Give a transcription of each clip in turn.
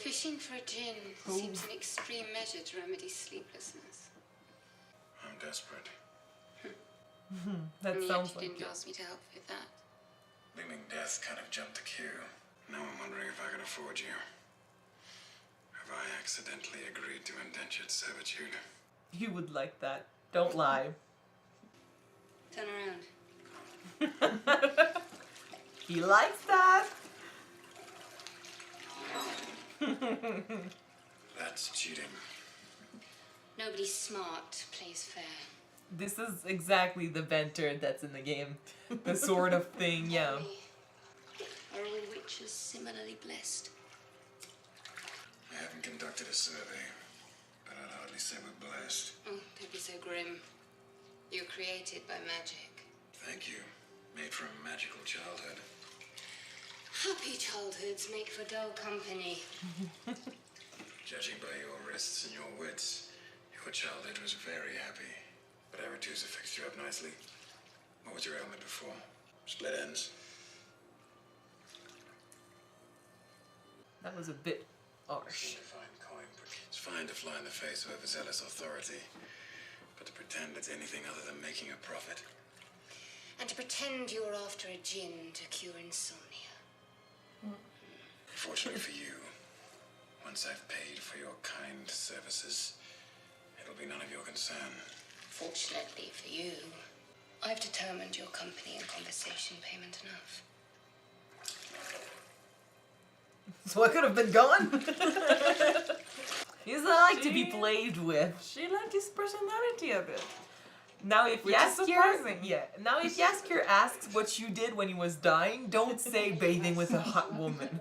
Fishing for a jinn seems an extreme measure to remedy sleeplessness. I'm desperate. That sounds like you didn't ask me to help with that. Looming death kind of jumped the queue. Now I'm wondering if I can afford you. Have I accidentally agreed to indentured servitude? You would like that. Don't lie. Turn around. He likes that. That's cheating. Nobody smart plays fair. This is exactly the banter that's in the game. The sort of thing, yeah. Are all witches similarly blessed? I haven't conducted a survey, but I'd hardly say we're blessed. Oh, don't be so grim. You're created by magic. Thank you. Made from a magical childhood. Happy childhoods make for dull company. Judging by your wrists and your wits, your childhood was very happy. But Aratus fixed you up nicely. What was your ailment before? Split ends? That was a bit harsh. It's fine to fly in the face of overzealous authority, but to pretend it's anything other than making a profit. And to pretend you're after a jinn to cure insomnia. Fortunately for you, once I've paid for your kind services, it'll be none of your concern. Fortunately for you, I've determined your company and conversation payment enough. So I could have been gone. He doesn't like to be played with. She liked his personality a bit. Now if surprising. Now if Jaskier asks what you did when he was dying, don't say bathing with a hot woman.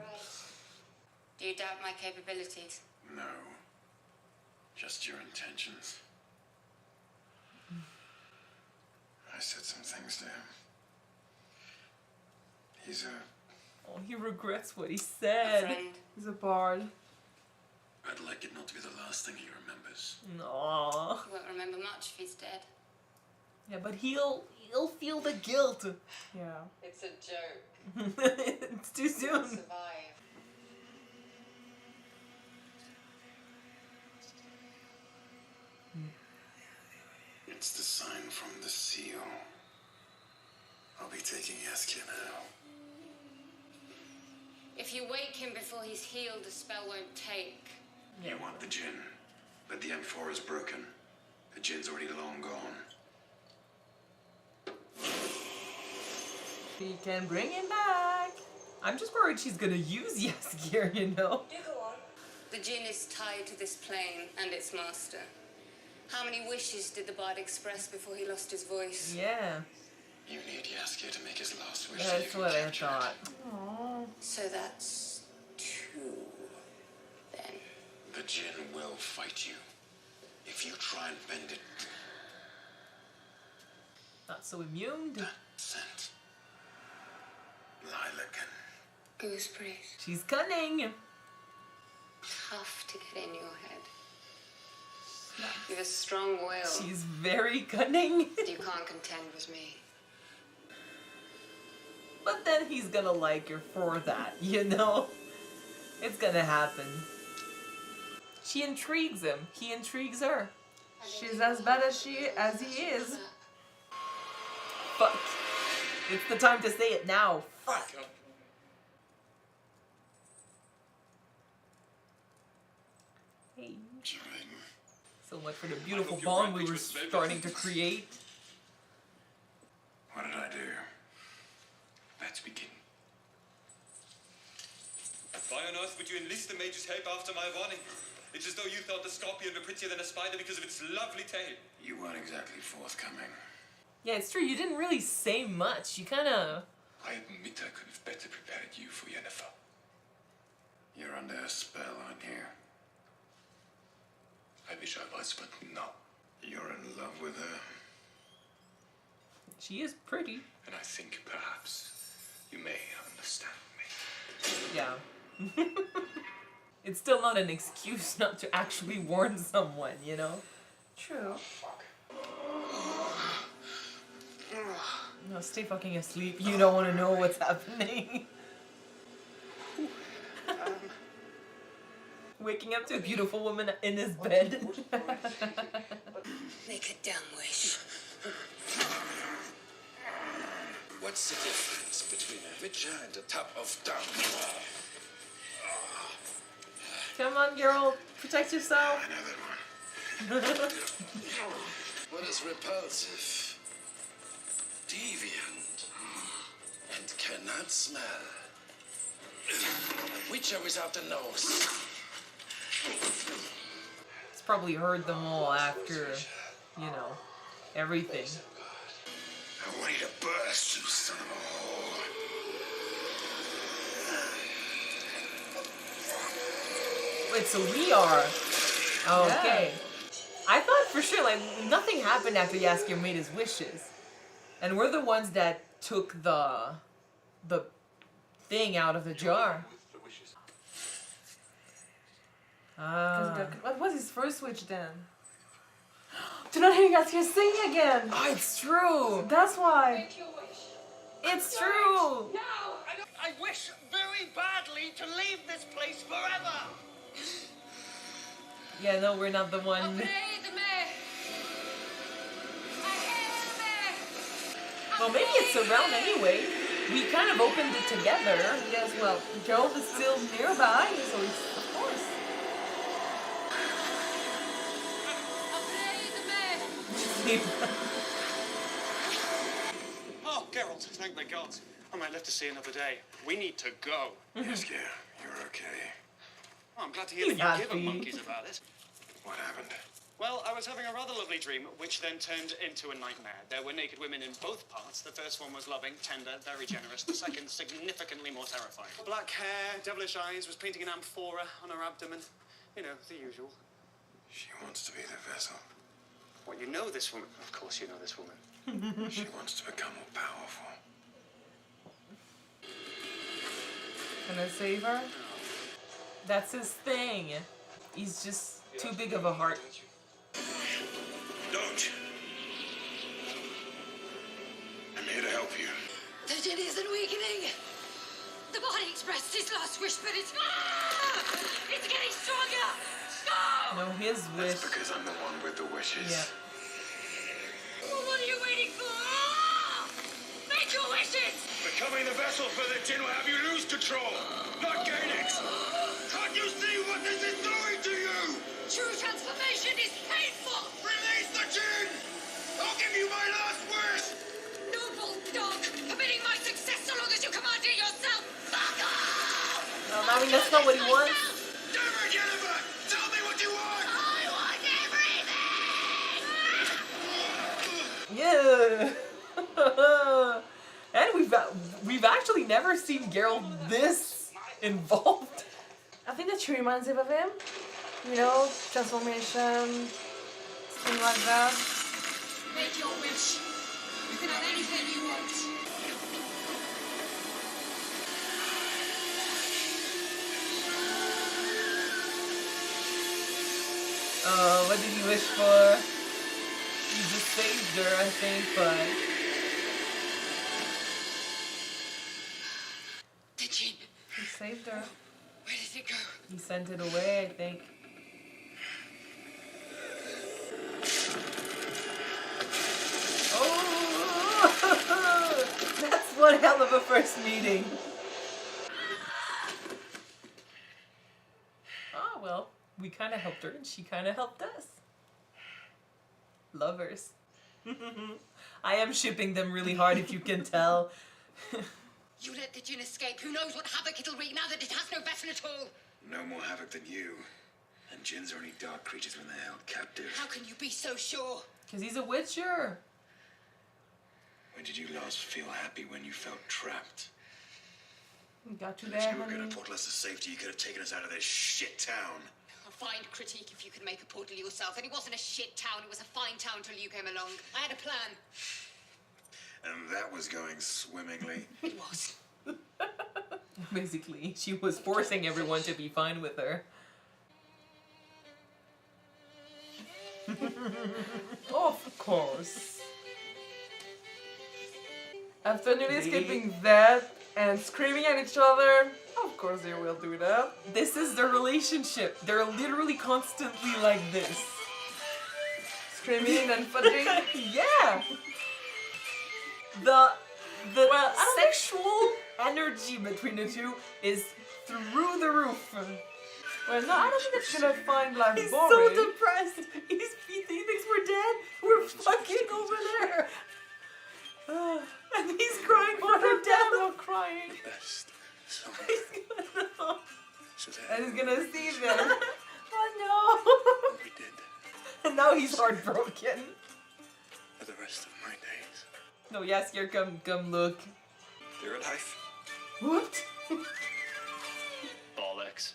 Do you doubt my capabilities? No. Just your intentions. I said some things to him. He's Oh, he regrets what he A said. friend. He's a bard. I'd like it not to be the last thing he remembers. Aww. He won't remember much if he's dead. Yeah, but he'll feel the guilt. Yeah. It's a joke. It's too soon. Survive. It's the sign from the seal. I'll be taking Jaskier now. If you wake him before he's healed, the spell won't take. You want the jinn, but the M4 is broken. The jinn's already long gone. She can bring him back. I'm just worried she's gonna use Jaskier, you know? Do go on. The jinn is tied to this plane and its master. How many wishes did the bard express before he lost his voice? Yeah. You need Jaskier to make his last wish. That's what I thought. Aww. So that's 2, then. The jinn will fight you. If you try and bend it. Not so immune. That scent. Lilac. Gooseberries. She's cunning. Tough to get in your head. You have a strong will. She's very cunning. You can't contend with me. But then he's gonna like her for that, you know? It's gonna happen. She intrigues him. He intrigues her. She's as bad as he is. Fuck. It's the time to say it now. Fuck. Hey. So much for the beautiful bond we were starting to create. What did I do? Let's begin. Why on earth would you enlist the mage's help after my warning? It's as though you thought the scorpion were prettier than a spider because of its lovely tail. You weren't exactly forthcoming. Yeah, it's true. You didn't really say much. You kind of... I admit I could have better prepared you for Yennefer. You're under a spell, aren't you? I wish I was, but no. You're in love with her. She is pretty. And I think perhaps you may understand me. Yeah. It's still not an excuse not to actually warn someone, you know? True. Fuck. No, stay fucking asleep. You don't want to know what's happening. Waking up to a beautiful woman in his bed. Make a damn wish. What's the difference between a witcher and a tub of dung? Come on, girl. Protect yourself. Another one. What is repulsive, deviant, and cannot smell? A witcher without a nose. He's probably heard them all after, you know, everything. I want you to burst, you son of a whore. Wait, so we are. Okay. I thought for sure, like, nothing happened after Jaskier made his wishes. And we're the ones that took the thing out of the jar. Ah. What was his first wish then? Do not hear Jaskier sing again! Oh, it's true! That's why! It's true! I wish very badly to leave this place forever. Yeah, no, we're not the one. Well, maybe it's around anyway. We kind of opened it together. Yes, well, Geralt is still nearby, so it's, of course. Oh, Geralt, thank the gods. I might live to see another day. We need to go. Jaskier, you're okay. Oh, I'm glad to hear He's that you give a happy. monkeys about it. What happened? Well, I was having a rather lovely dream, which then turned into a nightmare. There were naked women in both parts. The first one was loving, tender, very generous. The second, significantly more terrifying. Black hair, devilish eyes, was painting an amphora on her abdomen. You know, the usual. She wants to be the vessel. What, you know this woman? Of course you know this woman. She wants to become more powerful. Can I save her? That's his thing. He's just too big of a heart. Don't! I'm here to help you. The jinn isn't weakening. The body expressed its last wish, but it's getting stronger. No! No, his wish. That's because I'm the one with the wishes. Yeah. Well, what are you waiting for? Make your wishes! Becoming the vessel for the jinn will have you lose control, not gain it! Can't you see what this is doing to you? True transformation is painful! Release the jinn! I'll give you my last word! Noble dog, permitting my success so long as you command it yourself! Fuck off! I mean, that's not what he wants. Damn it, Yennefer! Tell me what you want! I want everything! Yeah. And we've actually never seen Geralt this involved. I think that she reminds him of him. You know, transformation, thing like that. Make your wish. You can have anything you want. What did he wish for? He just saved her, I think, but... The jinn. He saved her. Where did it go? He sent it away, I think. Oh! That's one hell of a first meeting. Oh, well, we kind of helped her and she kind of helped us. Lovers. I am shipping them really hard, if you can tell. You let the jinn escape. Who knows what havoc it'll wreak now that it has no vessel at all? No more havoc than you. And jinns are only dark creatures when they're held captive. How can you be so sure? Because he's a witcher. When did you last feel happy when you felt trapped? We got you If there, you were honey. going to portal us to safety, you could have taken us out of this shit town. A fine critique if you could make a portal yourself. And it wasn't a shit town. It was a fine town till you came along. I had a plan. And that was going swimmingly. It was. Basically, she was forcing everyone to be fine with her. Of course. After nearly escaping that and screaming at each other. Of course they will do that. This is their relationship. They're literally constantly like this. Screaming and fudging. Yeah. The Well, I don't think- sexual energy between the two is through the roof. Well, no, I don't think it's gonna find life He's boring. so depressed. He thinks we're dead. We're fucking over there. And he's crying for her death. We're crying. Best. So He's gonna, Suzanne, And he's gonna see them. oh we did no. And now he's heartbroken. for the rest of my days. No, Jaskier, come look. You're alive. What? Bollocks.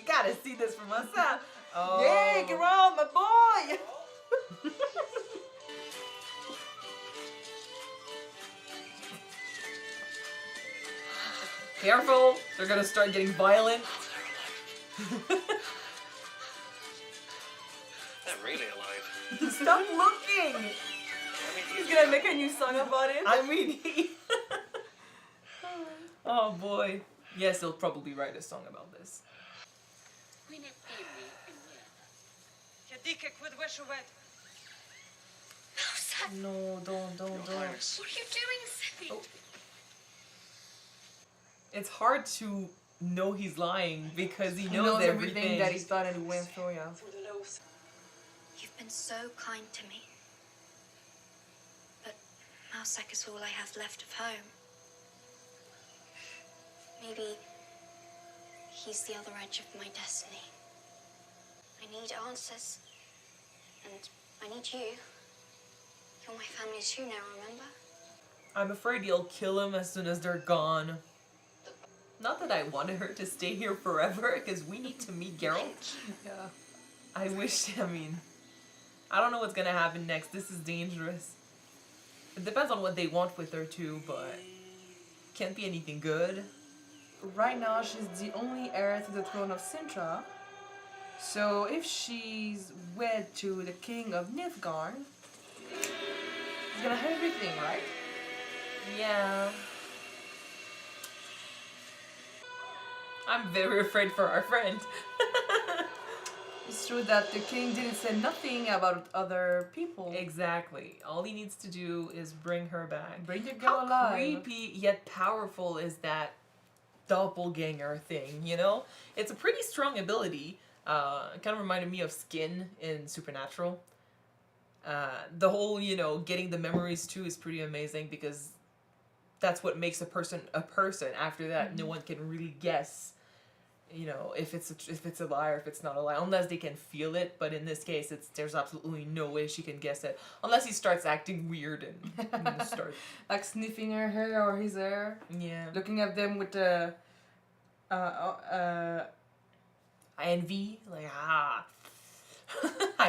Gotta see this for myself. Oh. Yay, Geralt, my boy! Careful, they're gonna start getting violent. They're really alive. Stop looking! He's gonna make a new song about it. I mean, oh boy. Yes, he'll probably write a song about this. No, don't. What are you doing, Sippy? Oh. It's hard to know he's lying because he knows everything. that he's done and went through, yeah. You've been so kind to me. But Mousak is all I have left of home. Maybe he's the other edge of my destiny. I need answers. And I need you. You're my family too now, remember? I'm afraid he'll kill him as soon as they're gone. Not that I wanted her to stay here forever, because we need to meet Geralt. Yeah. I wish, I mean, I don't know what's gonna happen next. This is dangerous. It depends on what they want with her too, but can't be anything good. Right now, she's the only heir to the throne of Sintra. So if she's wed to the king of Nilfgaard, she's gonna have everything, right? Yeah. I'm very afraid for our friend. It's true that the king didn't say nothing about other people. Exactly. All he needs to do is bring her back. Bring the girl How alive. creepy yet powerful is that doppelganger thing, you know? It's a pretty strong ability. It kind of reminded me of Skin in Supernatural. The whole, you know, getting the memories too is pretty amazing because that's what makes a person a person. After that, no one can really guess, you know, if it's a lie or if it's not a lie, unless they can feel it. But in this case, there's absolutely no way she can guess it unless he starts acting weird and starts Like sniffing her hair or his hair. yeah. Looking at them with the Envy, like I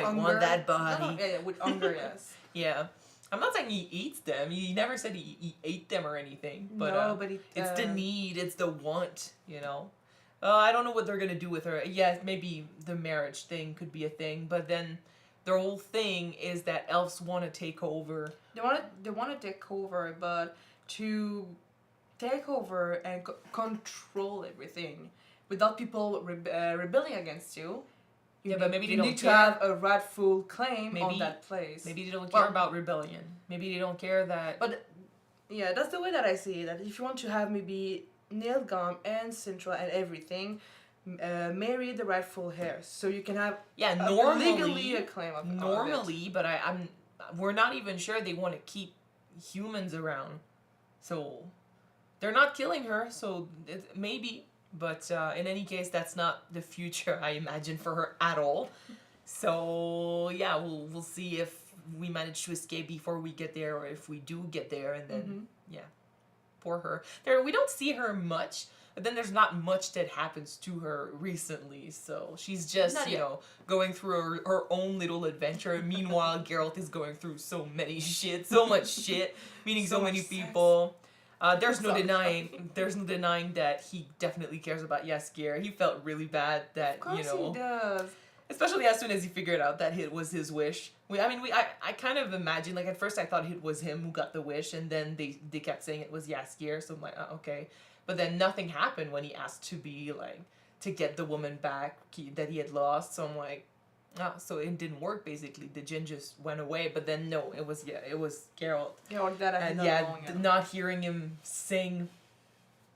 hunger. want that No, body. yeah, with hunger, yes. Yeah. I'm not saying he eats them. He never said he ate them or anything. But, No, but it, it's the need, it's the want, you know? I don't know what they're gonna do with her. Yeah, maybe the marriage thing could be a thing, but then their whole thing is that elves want to take over. They want to take over, but to take over and control everything without people rebelling against you. Yeah, but maybe they you don't need to care. have a rightful claim on Maybe- that place. Maybe they don't care Well- about rebellion. Maybe they don't care that... But yeah, that's the way that I see it. That if you want to have maybe Nilfgaard and Sintra and everything, marry the rightful heirs, so you can have yeah, legally normally... a claim of Normally, but we're not even sure they want to keep humans around. So they're not killing her, so maybe. But in any case, that's not the future I imagine for her at all. So yeah, we'll see if we manage to escape before we get there, or if we do get there, and then yeah, poor her. We don't see her much. But then there's not much that happens to her recently, so she's just, Not you yet. know, going through her own little adventure. Meanwhile, Geralt is going through so much shit, meeting so many people. There's no denying that he definitely cares about Jaskier. He felt really bad that, Of course you know, he does. Especially as soon as he figured out that it was his wish. I kind of imagined, like, at first I thought it was him who got the wish, and then they kept saying it was Jaskier, so I'm like, oh, okay. But then nothing happened when he asked to be, like, to get the woman back that he had lost, so I'm like, oh, so it didn't work, basically. The djinn just went away, but then no, it was Geralt. Yeah, that I And know, yeah, not hearing him sing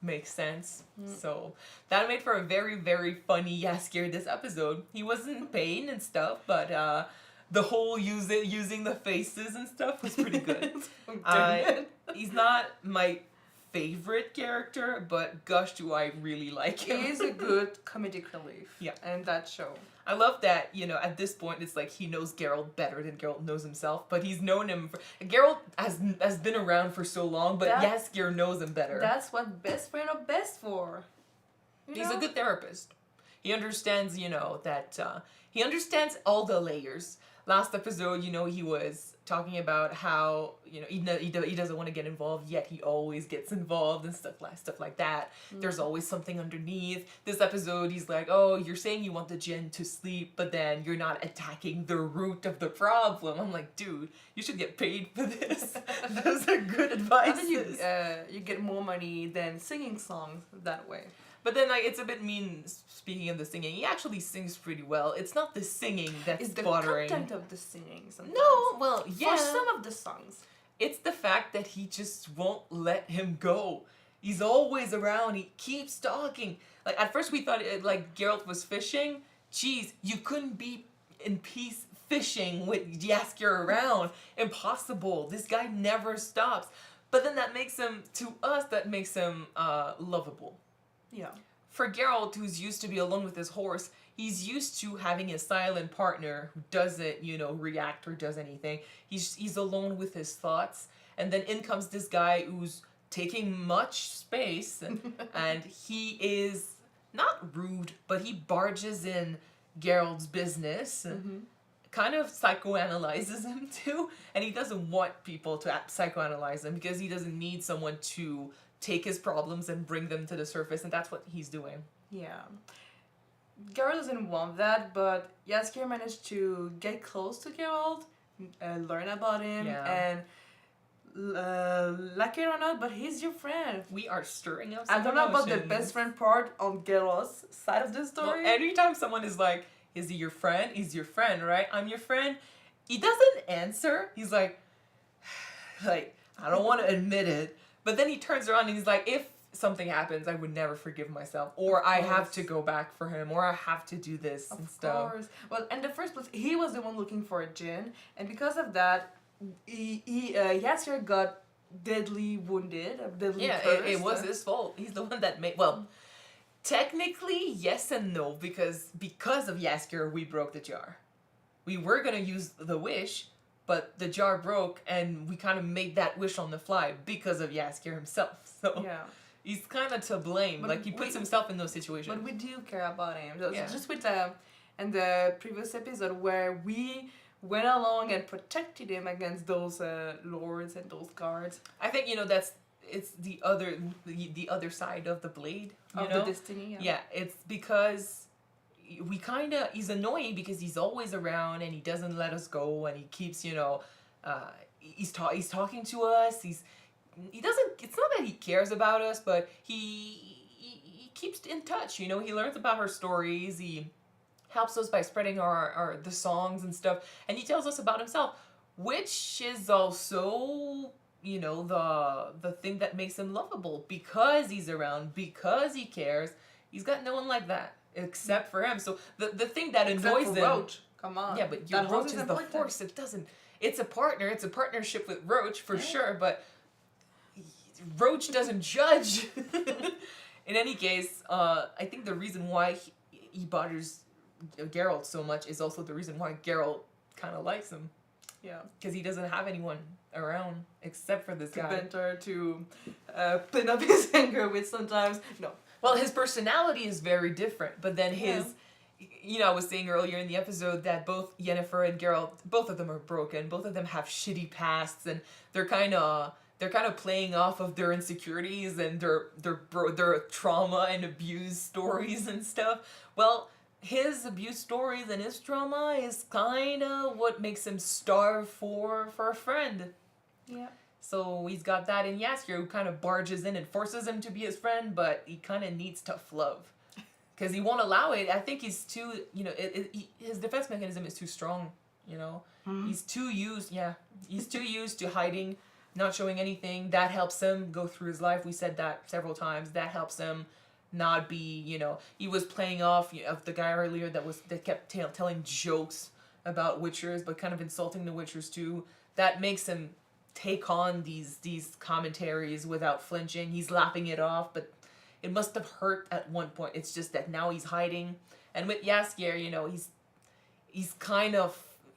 makes sense. So that made for a very, very funny Jaskier this episode. He was in pain and stuff, but the whole using the faces and stuff was pretty good. He's not my favorite character, but gosh, do I really like him. He is a good comedic relief. Yeah. And that show. I love that, at this point, it's like he knows Geralt better than Geralt knows himself, but he's known him for... Geralt has been around for so long, but Jaskier knows him better. That's what best friends are best for. He's a good therapist. He understands, that... he understands all the layers. Last episode, he was talking about how, he doesn't want to get involved, yet he always gets involved and stuff like that. There's always something underneath. This episode, he's like, oh, you're saying you want the djinn to sleep, but then you're not attacking the root of the problem. I'm like, dude, you should get paid for this. Those are good advice. You get more money than singing songs that way. But then, it's a bit mean, speaking of the singing. He actually sings pretty well. It's not the singing that's bothering. It's the content of the singing sometimes. No, well, yeah. For some of the songs. It's the fact that he just won't let him go. He's always around. He keeps talking. Like, at first we thought, Geralt was fishing. Jeez, you couldn't be in peace fishing with Jaskier around. Impossible. This guy never stops. But then that makes him lovable. Yeah. For Geralt, who's used to be alone with his horse, he's used to having a silent partner who doesn't, react or does anything. He's alone with his thoughts. And then in comes this guy who's taking much space, and he is not rude, but he barges in Geralt's business, kind of psychoanalyzes him too, and he doesn't want people to psychoanalyze him because he doesn't need someone to take his problems and bring them to the surface, and that's what he's doing. Yeah. Geralt doesn't want that, but Jaskier managed to get close to Geralt, learn about him, and like it or not, but he's your friend. We are stirring up I some don't know about the emotions. best friend part on Geralt's side of the story. Well, anytime someone is like, is he your friend? He's your friend, right? I'm your friend. He doesn't answer. He's like, I don't want to admit it. But then he turns around and he's like, if something happens, I would never forgive myself. Or I have to go back for him. Or I have to do this and stuff. Of course. Well, in the first place, he was the one looking for a djinn. And because of that, Jaskier got deadly wounded. Deadly cursed. It was his fault. He's the one that made... Well, technically, yes and no. Because of Jaskier, we broke the jar. We were going to use the wish... But the jar broke, and we kind of made that wish on the fly because of Jaskier himself. So he's kind of to blame. But he puts himself in those situations. But we do care about him. Just with in the previous episode where we went along and protected him against those lords and those guards. I think it's the other side of the blade. Of the destiny. Yeah, it's because. He's annoying because he's always around and he doesn't let us go and he keeps, he's talking to us. It's not that he cares about us, but he keeps in touch, he learns about our stories. He helps us by spreading the songs and stuff. And he tells us about himself, which is also, the thing that makes him lovable because he's around, because he cares. He's got no one like that. Except for him. So the thing that annoys him... Roach. Come on. Yeah, but Roach is the force. It doesn't... It's a partner. It's a partnership with Roach, for sure, but Roach doesn't judge. In any case, I think the reason why he bothers Geralt so much is also the reason why Geralt kind of likes him. Yeah. Because he doesn't have anyone around except for this guy. To vent to pin up his anger with sometimes... No. Well, his personality is very different, but then his, I was saying earlier in the episode that both Yennefer and Geralt, both of them are broken. Both of them have shitty pasts, and they're kind of playing off of their insecurities and their trauma and abuse stories and stuff. Well, his abuse stories and his trauma is kind of what makes him starve for a friend. Yeah. So he's got that in Jaskier, who kind of barges in and forces him to be his friend, but he kind of needs tough love. Because he won't allow it. I think he's too, his defense mechanism is too strong, He's too used to hiding, not showing anything. That helps him go through his life. We said that several times. That helps him not be, he was playing off of the guy earlier that kept telling jokes about witchers, but kind of insulting the witchers too. That makes him take on these commentaries without flinching. He's laughing it off, but it must have hurt at one point. It's just that now he's hiding. And with Jaskier,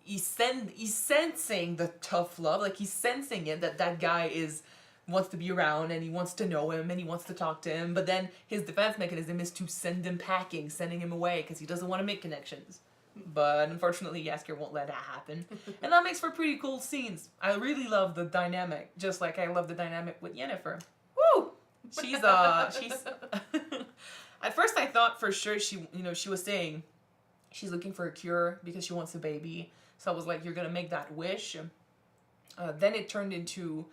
he's sensing the tough love. Like, he's sensing it, that guy wants to be around, and he wants to know him, and he wants to talk to him. But then his defense mechanism is to send him packing, sending him away, because he doesn't want to make connections. But unfortunately, Jaskier won't let that happen. And that makes for pretty cool scenes. I really love the dynamic, just like I love the dynamic with Yennefer. Woo! She's at first I thought for sure she was saying she's looking for a cure because she wants a baby. So I was like, you're gonna make that wish. Then it turned into,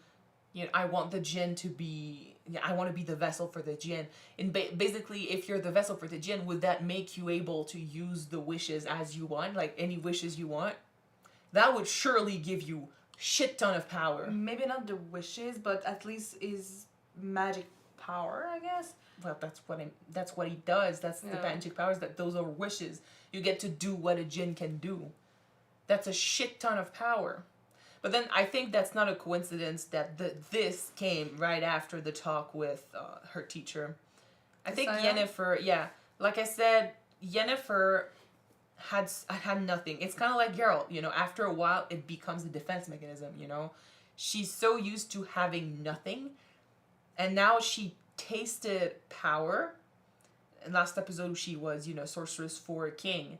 I want the jinn to be, I want to be the vessel for the jinn. And basically, if you're the vessel for the jinn, would that make you able to use the wishes as you want? Like, any wishes you want? That would surely give you shit ton of power. Maybe not the wishes, but at least is magic power, I guess. Well, that's what he does. That's the magic powers. Those are wishes. You get to do what a jinn can do. That's a shit ton of power. But then I think that's not a coincidence that this came right after the talk with her teacher. I think Yennefer, like I said, Yennefer had nothing. It's kind of like Geralt, after a while it becomes a defense mechanism, She's so used to having nothing, and now she tasted power. In last episode she was, sorceress for a king,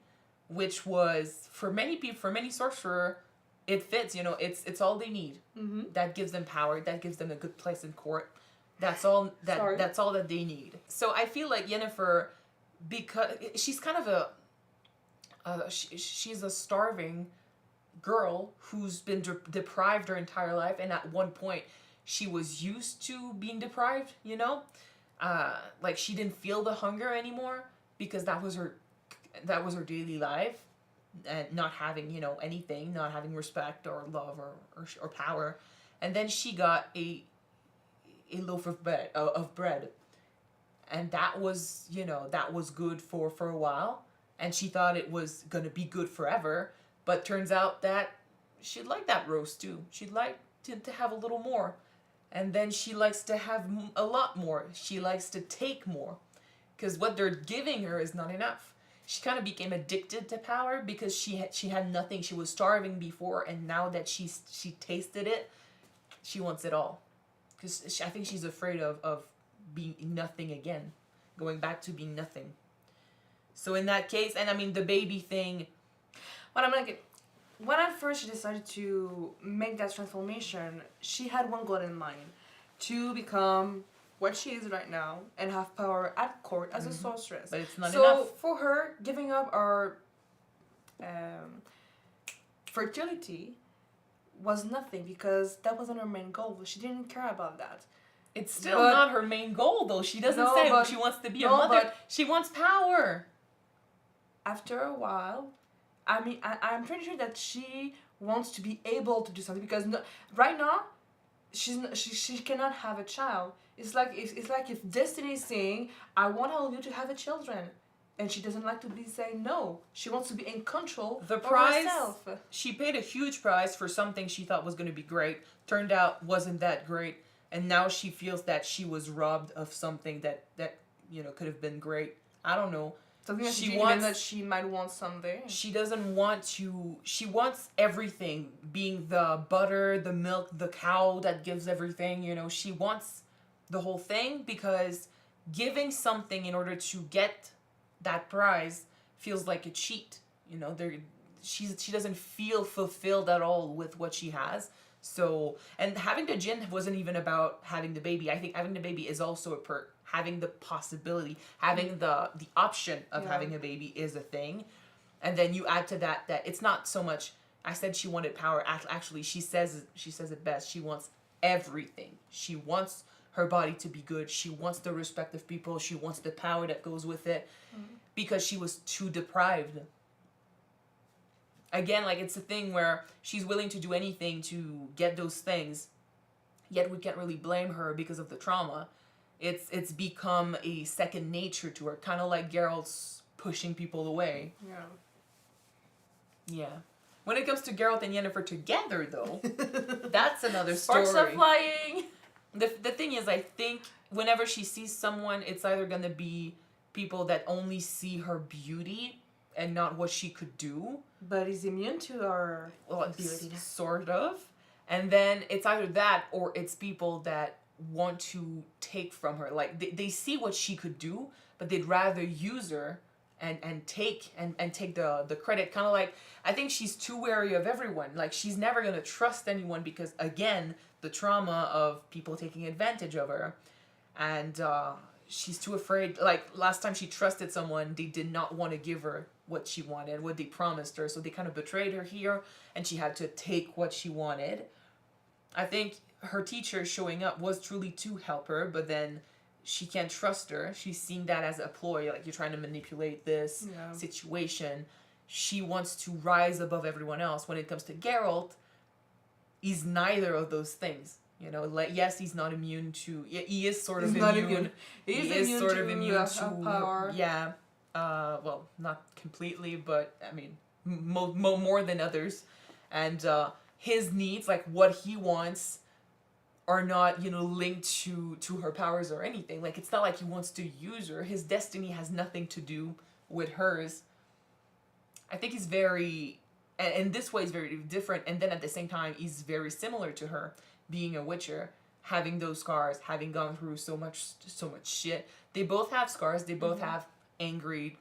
which was, for many people, for many sorcerer, it fits, it's all they need. Mm-hmm. That gives them power. That gives them a good place in court. That's all that they need. So I feel like Yennefer, because she's kind of she's a starving girl who's been deprived her entire life, and at one point she was used to being deprived. Like, she didn't feel the hunger anymore because that was her daily life. And not having, anything, not having respect or love or power. And then she got a loaf of bread. And that was, that was good for a while. And she thought it was going to be good forever. But turns out that she'd like that roast too. She'd like to have a little more. And then she likes to have a lot more. She likes to take more. Because what they're giving her is not enough. She kind of became addicted to power because she had nothing. She was starving before, and now that she tasted it, she wants it all. Because I think she's afraid of being nothing again, going back to being nothing. So in that case, and I mean the baby thing, when at first she decided to make that transformation, she had one goal in mind: to become what she is right now and have power at court as a sorceress. But it's not enough. So for her, giving up our fertility was nothing because that wasn't her main goal. She didn't care about that. It's still not her main goal, though. She doesn't say she wants to be a mother. She wants power. After a while, I'm pretty sure that she wants to be able to do something because right now, she cannot have a child. It's like if destiny is saying, I want all of you to have a children, and she doesn't like to be saying no. She wants to be in control of herself. She paid a huge price for something she thought was going to be great. Turned out wasn't that great, and now she feels that she was robbed of something that could have been great. I don't know. Something that she wants, that she might want someday. She doesn't want to. She wants everything, being the butter, the milk, the cow that gives everything. She wants the whole thing, because giving something in order to get that prize feels like a cheat. She doesn't feel fulfilled at all with what she has. So, and having the jinn wasn't even about having the baby. I think having the baby is also a perk. Having the possibility, having the option of having a baby is a thing. And then you add to that it's not so much, I said she wanted power. Actually, she says it best. She wants everything. She wants her body to be good. She wants the respect of people. She wants the power that goes with it because she was too deprived. Again, like, it's a thing where she's willing to do anything to get those things, yet we can't really blame her because of the trauma. It's become a second nature to her, kind of like Geralt's pushing people away. Yeah. When it comes to Geralt and Yennefer together, though, that's another story. Sparks are flying. The thing is, I think whenever she sees someone, it's either going to be people that only see her beauty and not what she could do. But is immune to her beauty. Sort of. And then it's either that or it's people that want to take from her. Like, they see what she could do, but they'd rather use her and take the credit. Kind of like, I think she's too wary of everyone. Like, she's never going to trust anyone because, again, the trauma of people taking advantage of her. And she's too afraid. Like, last time she trusted someone, they did not want to give her what she wanted, what they promised her. So they kind of betrayed her here, and she had to take what she wanted. I think her teacher showing up was truly to help her, but then she can't trust her. She's seeing that as a ploy, like, you're trying to manipulate this situation. She wants to rise above everyone else. When it comes to Geralt, he's neither of those things. You know, like, yes, he's not immune to. He is sort of immune. He is sort of immune to power. Yeah. Well, not completely, but I mean, more than others. And his needs, like what he wants, are not, linked to her powers or anything. Like, it's not like he wants to use her. His destiny has nothing to do with hers. I think he's very, and this way is very different. And then at the same time, he's very similar to her, being a witcher, having those scars, having gone through so much shit. They both have scars. They both have angry,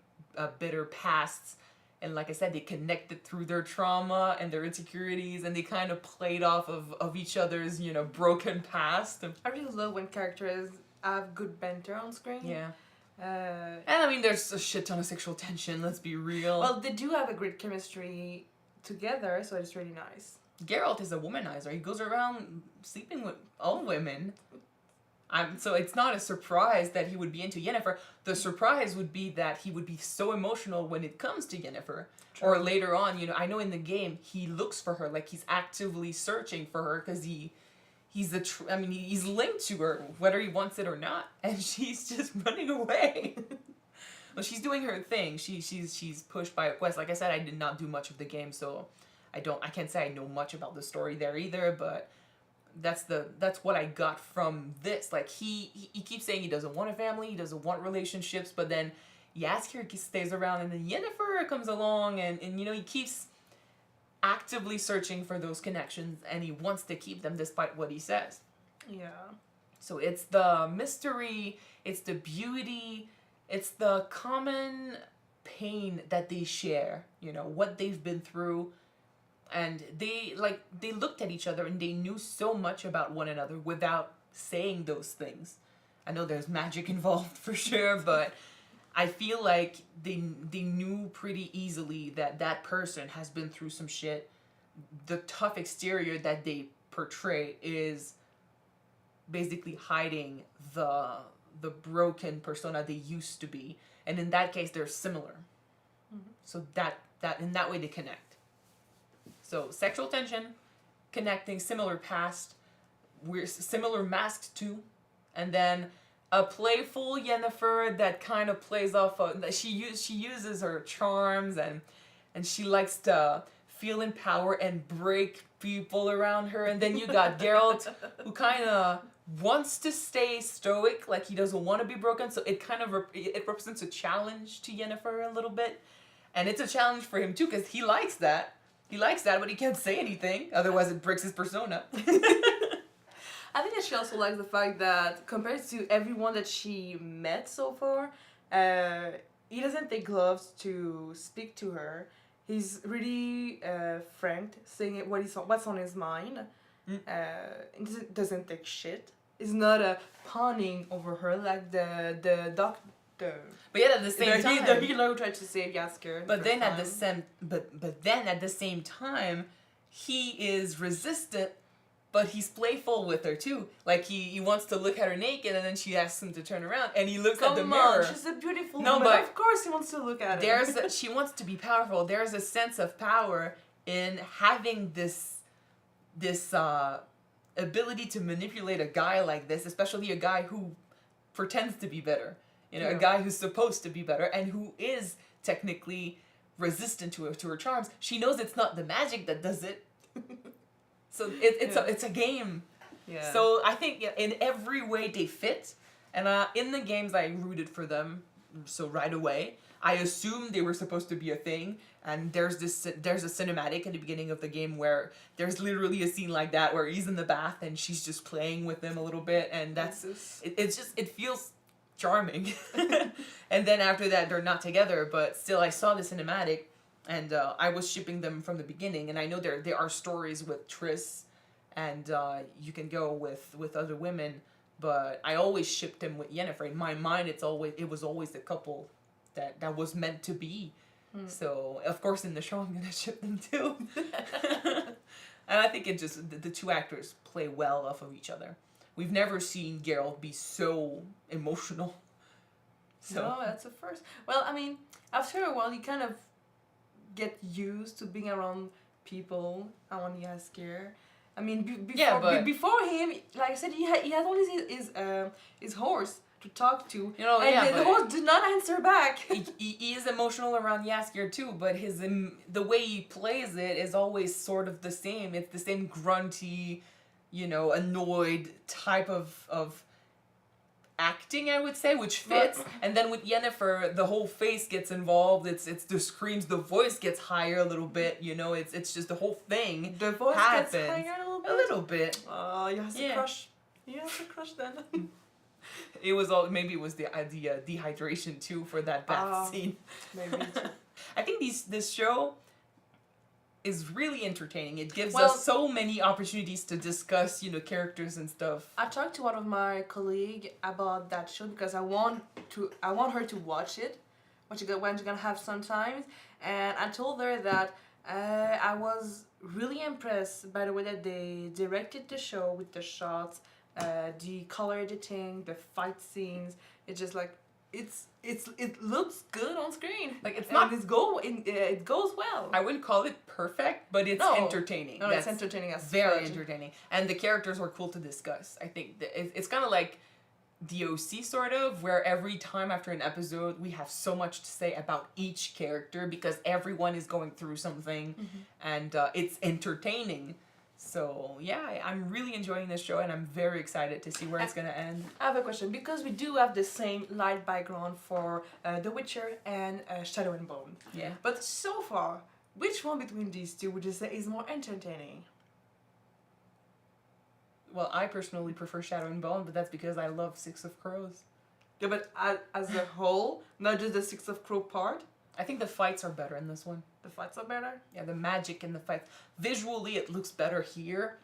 bitter pasts. And like I said, they connected through their trauma and their insecurities, and they kind of played off of each other's, broken past. I really love when characters have good banter on screen. Yeah. And I mean, there's a shit ton of sexual tension, let's be real. Well, they do have a great chemistry together, so it's really nice. Geralt is a womanizer. He goes around sleeping with all women. So it's not a surprise that he would be into Yennefer. The surprise would be that he would be so emotional when it comes to Yennefer. True. Or later on, I know in the game, he looks for her, like he's actively searching for her because he's linked to her, whether he wants it or not. And she's just running away. Well, she's doing her thing. She's pushed by a quest. Like I said, I did not do much of the game, so I can't say I know much about the story there either, but that's what I got from this. Like, he keeps saying he doesn't want a family, he doesn't want relationships, but then Jaskier stays around, and then Yennefer comes along, and he keeps actively searching for those connections, and he wants to keep them despite what he says. Yeah. So it's the mystery, it's the beauty, it's the common pain that they share, what they've been through. And they looked at each other and they knew so much about one another without saying those things. I know there's magic involved for sure, but I feel like they knew pretty easily that person has been through some shit. The tough exterior that they portray is basically hiding the broken persona they used to be. And in that case, they're similar. Mm-hmm. So that in that way they connect. So sexual tension, connecting, similar past, we're similar masks too, and then a playful Yennefer that kind of plays off of, she uses her charms and she likes to feel in power and break people around her. And then you got Geralt, who kind of wants to stay stoic, like he doesn't want to be broken. So it kind of it represents a challenge to Yennefer a little bit, and it's a challenge for him too because he likes that. He likes that, but he can't say anything, otherwise it breaks his persona. I think that she also likes the fact that compared to everyone that she met so far, he doesn't take gloves to speak to her. He's really frank, saying what's on his mind, It doesn't take shit. It's not pawning over her like the doctor. But yet at the same time, the healer who tried to save Jaskier. But then at the same time, he is resistant, but he's playful with her too. Like he wants to look at her naked, and then she asks him to turn around, and he looks at the mirror. She's a beautiful No, woman. but Of course he wants to look at her. She wants to be powerful. There's a sense of power in having this ability to manipulate a guy like this, especially a guy who pretends to be better. You know, a guy who's supposed to be better and who is technically resistant to her charms. She knows it's not the magic that does it. So it's a game. Yeah. So I think in every way they fit. And in the games I rooted for them. So right away, I assumed they were supposed to be a thing. And there's a cinematic at the beginning of the game where there's literally a scene like that where he's in the bath and she's just playing with him a little bit, and it feels charming. And then after that they're not together, but still I saw the cinematic, and I was shipping them from the beginning. And I know there are stories with Triss, and you can go with other women, but I always shipped him with Yennefer. In my mind, it was always the couple that was meant to be. So, of course, in the show, I'm going to ship them too. And I think the two actors play well off of each other. We've never seen Geralt be so emotional. So. No, that's a first. Well, I mean, after a while, you kind of get used to being around people around Jaskier. I mean, before him, like I said, he had only his horse to talk to, and the horse did not answer back. he is emotional around Jaskier too, but the way he plays it is always sort of the same. It's the same grunty, annoyed type of acting, I would say, which fits. And then with Yennefer, the whole face gets involved. It's the screams, the voice gets higher a little bit. It's just the whole thing. The voice happens gets higher a little bit. Oh, you have to crush. You have to crush then. It was maybe it was the dehydration too for that bath scene. Maybe. I think this show is really entertaining. It gives us so many opportunities to discuss, characters and stuff. I talked to one of my colleagues about that show because I want her to watch it when she's gonna have some time, and I told her that I was really impressed by the way that they directed the show with the shots. The color editing, the fight scenes, it's just like it looks good on screen. Like it goes well. I wouldn't call it perfect, but it's entertaining. No, it's entertaining. As very entertaining, and the characters are cool to discuss. I think it's kind of like the OC sort of, where every time after an episode we have so much to say about each character because everyone is going through something, and it's entertaining. So, yeah, I'm really enjoying this show, and I'm very excited to see where it's going to end. I have a question, because we do have the same light background for The Witcher and Shadow and Bone. Yeah. But so far, which one between these two would you say is more entertaining? Well, I personally prefer Shadow and Bone, but that's because I love Six of Crows. Yeah, but as a whole, not just the Six of Crow part? I think the fights are better in this one. The fights are better? Yeah, the magic in the fights. Visually, it looks better here,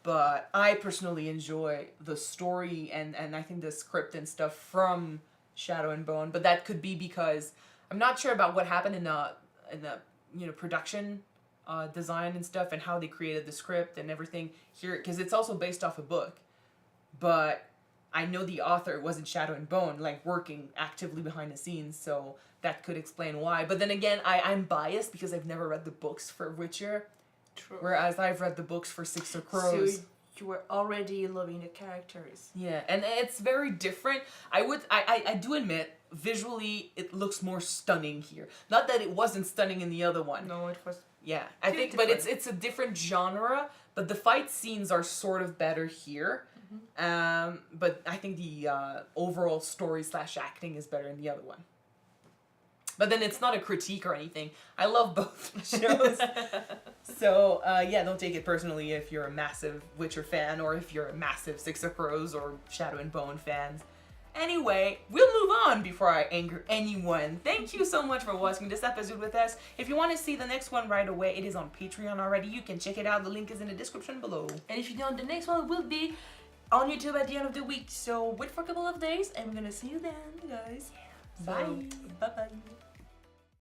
but I personally enjoy the story and I think the script and stuff from Shadow and Bone. But that could be because I'm not sure about what happened in the production design and stuff, and how they created the script and everything here, because it's also based off a book. But I know the author wasn't Shadow and Bone, like working actively behind the scenes, so that could explain why. But then again, I'm biased because I've never read the books for Witcher. True. Whereas I've read the books for Six of Crows. So you were already loving the characters. Yeah, and it's very different. I do admit, visually, it looks more stunning here. Not that it wasn't stunning in the other one. No, it was. Yeah, I think, but it's a different genre. But the fight scenes are sort of better here. But I think the overall story / acting is better in the other one. But then it's not a critique or anything. I love both shows. So, don't take it personally if you're a massive Witcher fan or if you're a massive Six of Crows or Shadow and Bone fans. Anyway, we'll move on before I anger anyone. Thank you so much for watching this episode with us. If you want to see the next one right away, it is on Patreon already. You can check it out. The link is in the description below. And if you don't, the next one will be on YouTube at the end of the week. So wait for a couple of days and we're gonna see you then, guys. Bye. Bye-bye.